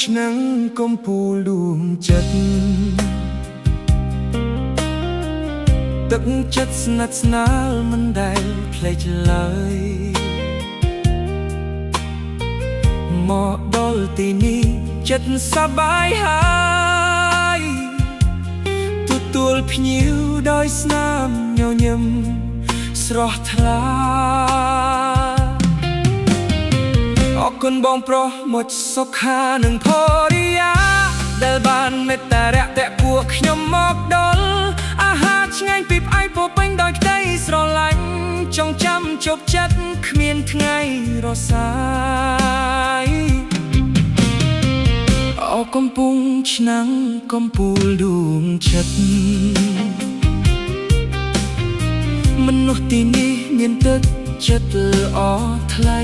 ឆ្នាំងកំពូលដួងចិត្តទឹកចិត្តស្និទ្ធស្នាលមិនដែលភ្លេចឡើយមកដល់ទីនេះចិត្តសប្បាយហើយទទួលភ្ញៀវដោយស្នាមញញឹមស្រស់ថ្លាអរគុណបងប្រុសមុជសុខានិងភរិយាដែលបានមេត្តារាក់ទាក់ពួកខ្ញុំមកដល់អាហារឆ្ងាញ់ពីផ្អែកពោពេញដោយក្តីស្រឡាញ់ចងចាំជប់ចិត្តគ្មានថ្ងៃរសាយអរកំពុងឆ្នាំងកំពូលដួងចិត្តមនុស្សទីនេះមានទឹកចិត្តល្អថ្លៃ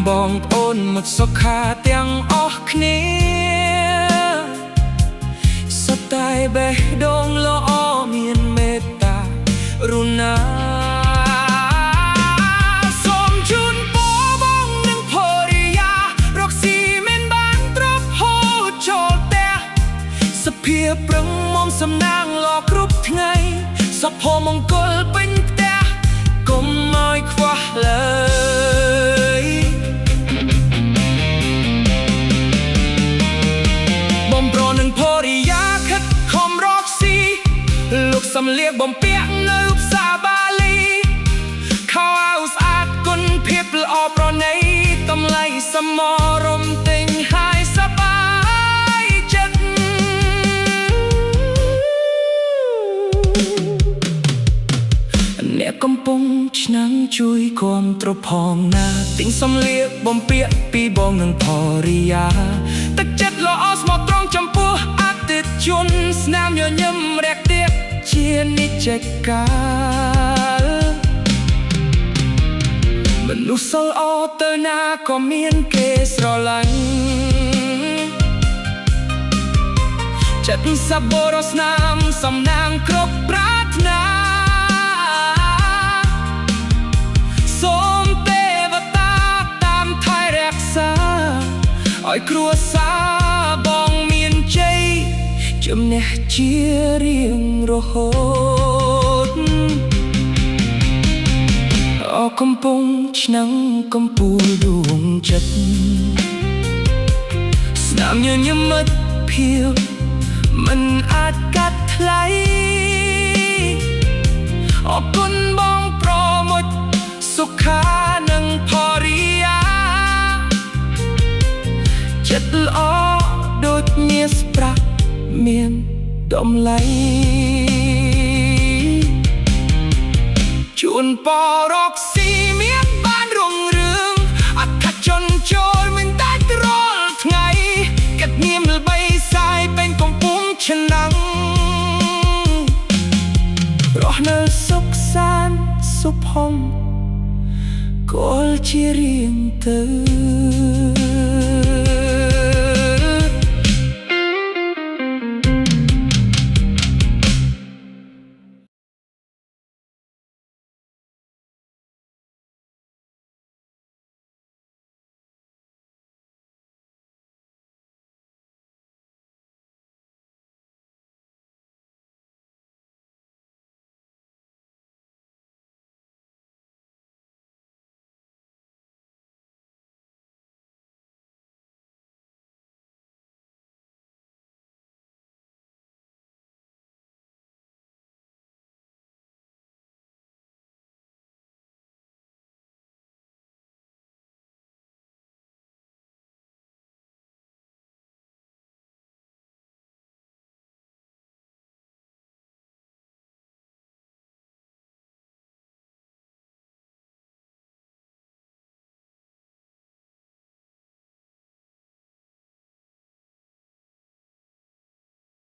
បងប្អូនមកសុខាទាំងអស់គ្នាសុទ្ធតែបេះដូងល្អមានមេត្តារុណាសូមជូនពរបងនិងភរិយារកស៊ីមានបានទ្រព្យហូរចូលផ្ទះសភាប្រឹងមុំសំណាងល្អគ្រប់ថ្ងៃសុភមង្គលពេញផ្ទះកុំឲ្យខ្វះឡើយបំប្រនឹងភរិយាខិតខំរកស៊ីលោកសំលៀកបំពាក់នៅផ្សារបាលីខោអាវស្អាតគុណភាពល្អប្រណីតម្លៃសមរម្យទិញហើយសប្បាយចិត្តអ្នកកំពុងឆ្នាំងជួយគាំទ្រផងណាទិញសំលៀកបំពាក់ពីបងនិងភរិយាទឹកចិត្តល្អស្មោះត្រង់ចំពោះអតិថិជនស្នាមញញឹមរាក់ទាក់ជានិច្ចកាលមនុស្សសិលអទៅណាក៏មានគេស្រឡាញ់ចិត្តសប្បុរសស្នាមសំណាងគ្រប់ប្រាថ្នាសូមទេវតាតាមថែរក្សាឲ្យគ្រួសារបងមានជ័យជំនះជារៀងរហូតអរកំពុងឆ្នាំងកំពូលដួងចិត្តស្នាមញញឹមមិត្តភាពមិនអាចកាត់ថ្លៃអរគុណបងប្រមុជសុខានិងភរិយាចិត្តល្អដូចមាសប្រាក់មានតម្លៃជួនពរកស៊ីមានបានរុងរឿងអត្ថជនចូលមិនដាច់រាល់ថ្ងៃកាត់នាមល្បីសាយពេញកំពុងឆ្នាំងរស់នៅសុខសាន្តសុភមង្គលជារៀងទៅ